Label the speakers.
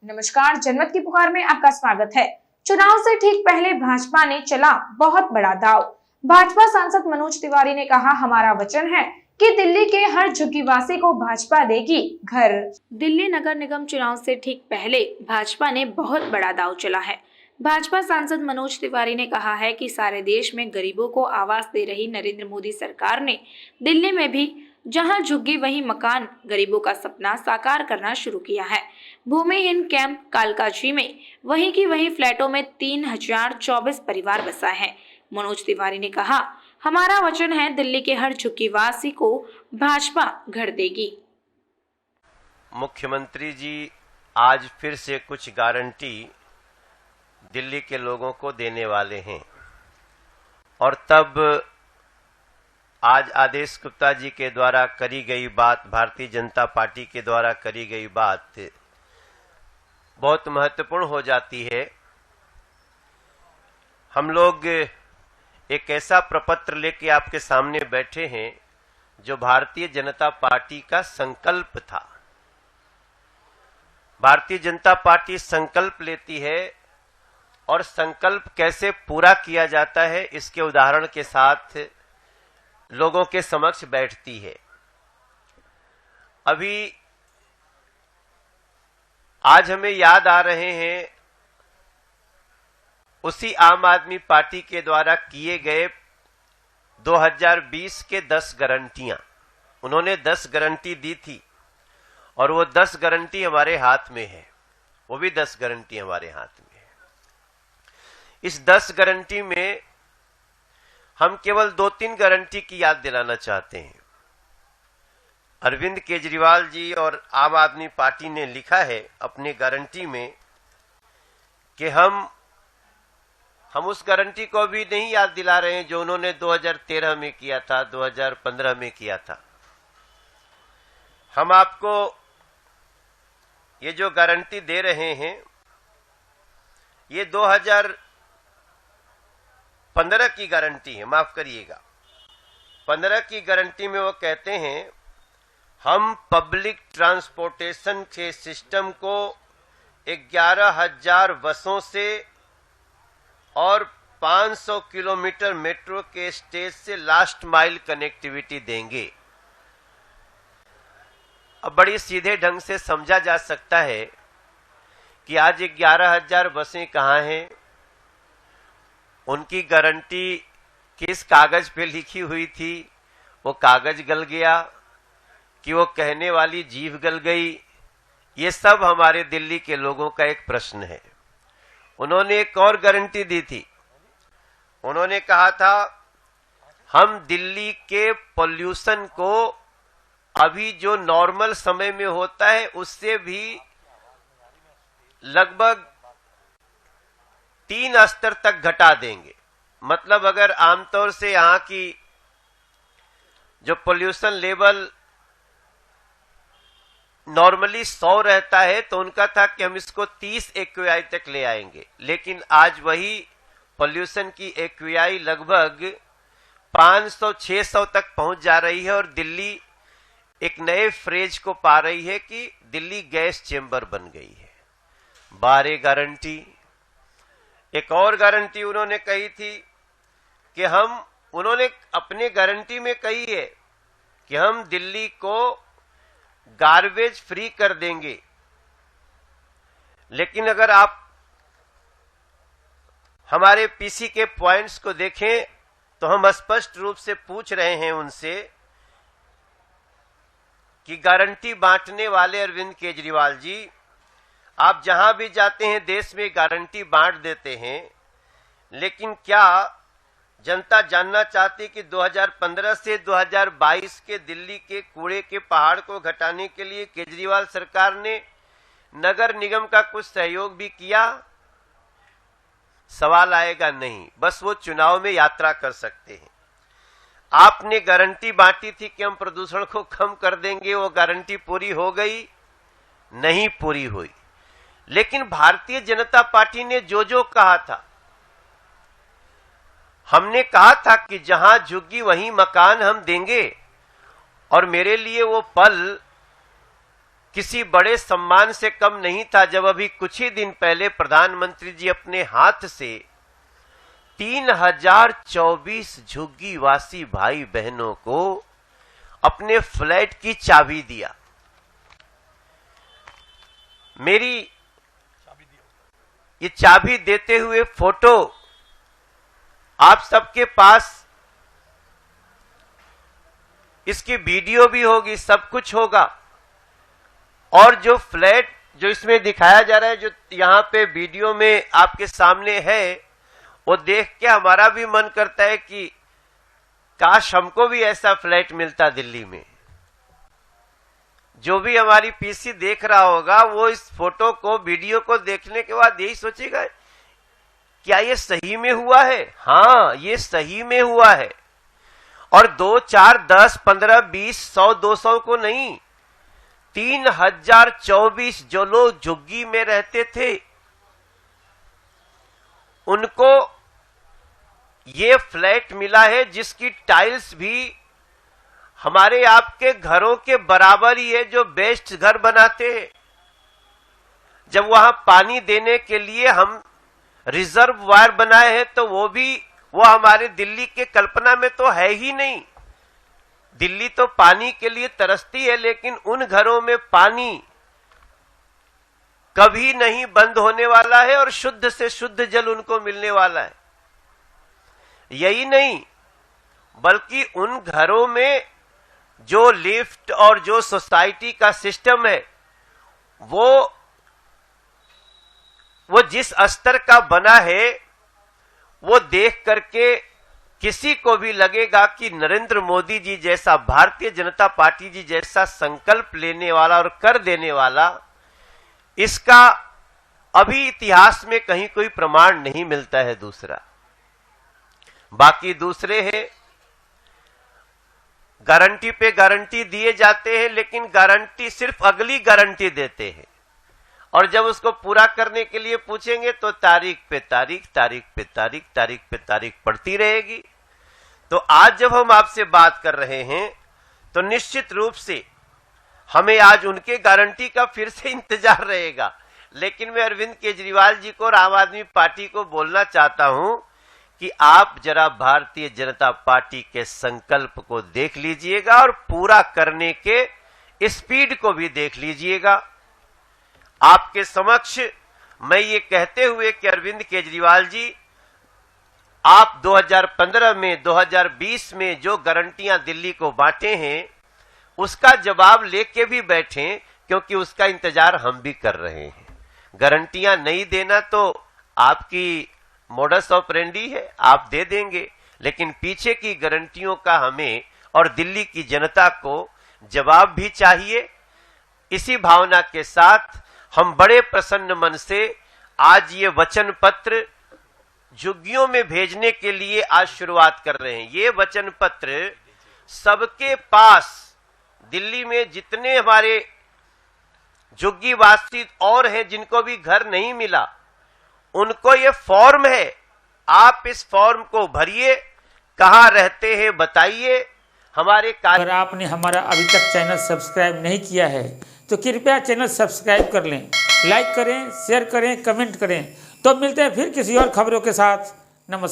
Speaker 1: नमस्कार, जनमत की पुकार में आपका स्वागत है। चुनाव से ठीक पहले भाजपा ने चला बहुत बड़ा दांव। भाजपा सांसद मनोज तिवारी ने कहा, हमारा वचन है कि दिल्ली के हर झुग्गीवासी को भाजपा देगी घर। दिल्ली नगर निगम चुनाव से ठीक पहले भाजपा ने बहुत बड़ा दांव चला है। भाजपा सांसद मनोज तिवारी ने कहा है कि सारे देश में गरीबों को आवास दे रही नरेंद्र मोदी सरकार ने दिल्ली में भी जहां झुग्गी वहीं मकान, गरीबों का सपना साकार करना शुरू किया है। भूमिहीन कैंप कालकाजी में वहीं की वहीं फ्लैटों में 3024 परिवार बसा है। मनोज तिवारी ने कहा, हमारा वचन है दिल्ली के हर झुग्गीवासी को भाजपा घर देगी।
Speaker 2: मुख्यमंत्री जी आज फिर से कुछ गारंटी दिल्ली के लोगों को देने वाले हैं और तब आज आदेश गुप्ता जी के द्वारा करी गई बात, भारतीय जनता पार्टी के द्वारा करी गई बात बहुत महत्वपूर्ण हो जाती है। हम लोग एक ऐसा प्रपत्र लेके आपके सामने बैठे हैं जो भारतीय जनता पार्टी का संकल्प था। भारतीय जनता पार्टी संकल्प लेती है और संकल्प कैसे पूरा किया जाता है इसके उदाहरण के साथ लोगों के समक्ष बैठती है। अभी आज हमें याद आ रहे हैं उसी आम आदमी पार्टी के द्वारा किए गए 2020 के 10 गारंटियां। उन्होंने 10 गारंटी दी थी और वो 10 गारंटी हमारे हाथ में है, वो भी 10 गारंटी हमारे हाथ में है। इस 10 गारंटी में हम केवल 2-3 गारंटी की याद दिलाना चाहते हैं। अरविंद केजरीवाल जी और आम आदमी पार्टी ने लिखा है अपनी गारंटी में कि हम उस गारंटी को भी नहीं याद दिला रहे हैं जो उन्होंने 2013 में किया था, 2015 में किया था। हम आपको ये जो गारंटी दे रहे हैं ये 2015 की गारंटी है, माफ करिएगा। 15 की गारंटी में वो कहते हैं हम पब्लिक ट्रांसपोर्टेशन के सिस्टम को 11,000 बसों से और 500 किलोमीटर मेट्रो के स्टेज से लास्ट माइल कनेक्टिविटी देंगे। अब बड़ी सीधे ढंग से समझा जा सकता है कि आज 11,000 बसें कहाँ हैं, उनकी गारंटी किस कागज पे लिखी हुई थी, वो कागज गल गया कि वो कहने वाली जीभ गल गई, ये सब हमारे दिल्ली के लोगों का एक प्रश्न है। उन्होंने एक और गारंटी दी थी। उन्होंने कहा था हम दिल्ली के पोल्यूशन को अभी जो नॉर्मल समय में होता है उससे भी लगभग 3 स्तर तक घटा देंगे। मतलब अगर आमतौर से यहां की जो पोल्यूशन लेवल नॉर्मली 100 रहता है तो उनका था कि हम इसको 30 AQI तक ले आएंगे, लेकिन आज वही पोल्यूशन की AQI लगभग 500-600 तक पहुंच जा रही है और दिल्ली एक नए फ्रेज को पा रही है कि दिल्ली गैस चेंबर बन गई है। 12 गारंटी। एक और गारंटी उन्होंने कही थी कि उन्होंने अपने गारंटी में कही है कि हम दिल्ली को गार्बेज फ्री कर देंगे। लेकिन अगर आप हमारे पीसी के पॉइंट्स को देखें तो हम स्पष्ट रूप से पूछ रहे हैं उनसे कि गारंटी बांटने वाले अरविंद केजरीवाल जी, आप जहां भी जाते हैं देश में गारंटी बांट देते हैं, लेकिन क्या जनता जानना चाहती कि 2015 से 2022 के दिल्ली के कूड़े के पहाड़ को घटाने के लिए केजरीवाल सरकार ने नगर निगम का कुछ सहयोग भी किया? सवाल आएगा नहीं, बस वो चुनाव में यात्रा कर सकते हैं। आपने गारंटी बांटी थी कि हम प्रदूषण को कम कर देंगे, वो गारंटी पूरी हो गई? नहीं पूरी हुई। लेकिन भारतीय जनता पार्टी ने जो कहा था, हमने कहा था कि जहां झुग्गी वहीं मकान हम देंगे, और मेरे लिए वो पल किसी बड़े सम्मान से कम नहीं था जब अभी कुछ ही दिन पहले प्रधानमंत्री जी अपने हाथ से 3024 झुग्गीवासी भाई बहनों को अपने फ्लैट की चाबी दिया। मेरी ये चाबी देते हुए फोटो आप सबके पास, इसकी वीडियो भी होगी, सब कुछ होगा। और जो फ्लैट जो इसमें दिखाया जा रहा है, जो यहां पे वीडियो में आपके सामने है, वो देख के हमारा भी मन करता है कि काश हमको भी ऐसा फ्लैट मिलता दिल्ली में। जो भी हमारी पीसी देख रहा होगा वो इस फोटो को, वीडियो को देखने के बाद यही सोचेगा, क्या ये सही में हुआ है? हाँ, ये सही में हुआ है। और 2, 4, 10, 15, 20, 100, 200 को नहीं, 3024 जो लोग झुग्गी में रहते थे उनको ये फ्लैट मिला है, जिसकी टाइल्स भी हमारे आपके घरों के बराबर ही है जो बेस्ट घर बनाते हैं। जब वहां पानी देने के लिए हम रिजर्व वायर बनाए हैं तो वो हमारे दिल्ली के कल्पना में तो है ही नहीं। दिल्ली तो पानी के लिए तरसती है, लेकिन उन घरों में पानी कभी नहीं बंद होने वाला है और शुद्ध से शुद्ध जल उनको मिलने वाला है। यही नहीं, बल्कि उन घरों में जो लिफ्ट और जो सोसाइटी का सिस्टम है वो जिस स्तर का बना है, वो देख करके किसी को भी लगेगा कि नरेंद्र मोदी जी जैसा, भारतीय जनता पार्टी जी जैसा संकल्प लेने वाला और कर देने वाला, इसका अभी इतिहास में कहीं कोई प्रमाण नहीं मिलता है। दूसरा, बाकी दूसरे हैं, गारंटी पे गारंटी दिए जाते हैं, लेकिन गारंटी सिर्फ अगली गारंटी देते हैं, और जब उसको पूरा करने के लिए पूछेंगे तो तारीख पे तारीख, तारीख पे तारीख, तारीख पे तारीख पड़ती रहेगी। तो आज जब हम आपसे बात कर रहे हैं तो निश्चित रूप से हमें आज उनके गारंटी का फिर से इंतजार रहेगा। लेकिन मैं अरविंद केजरीवाल जी को और आम आदमी पार्टी को बोलना चाहता हूं कि आप जरा भारतीय जनता पार्टी के संकल्प को देख लीजिएगा और पूरा करने के स्पीड को भी देख लीजिएगा। आपके समक्ष मैं ये कहते हुए कि अरविंद केजरीवाल जी, आप 2015 में, 2020 में जो गारंटियां दिल्ली को बांटे हैं उसका जवाब लेके भी बैठे, क्योंकि उसका इंतजार हम भी कर रहे हैं। गारंटियां नहीं देना तो आपकी मोडस ऑपरेंडी है, आप दे देंगे, लेकिन पीछे की गारंटियों का हमें और दिल्ली की जनता को जवाब भी चाहिए। इसी भावना के साथ हम बड़े प्रसन्न मन से आज ये वचन पत्र झुग्गियों में भेजने के लिए आज शुरुआत कर रहे हैं। ये वचन पत्र सबके पास, दिल्ली में जितने हमारे झुग्गीवासी और हैं जिनको भी घर नहीं मिला, उनको ये फॉर्म है। आप इस फॉर्म को भरिए, कहां रहते हैं बताइए। हमारे
Speaker 3: अगर आपने हमारा अभी तक चैनल सब्सक्राइब नहीं किया है तो कृपया चैनल सब्सक्राइब कर लें, लाइक करें, शेयर करें, कमेंट करें। तो मिलते हैं फिर किसी और खबरों के साथ। नमस्कार।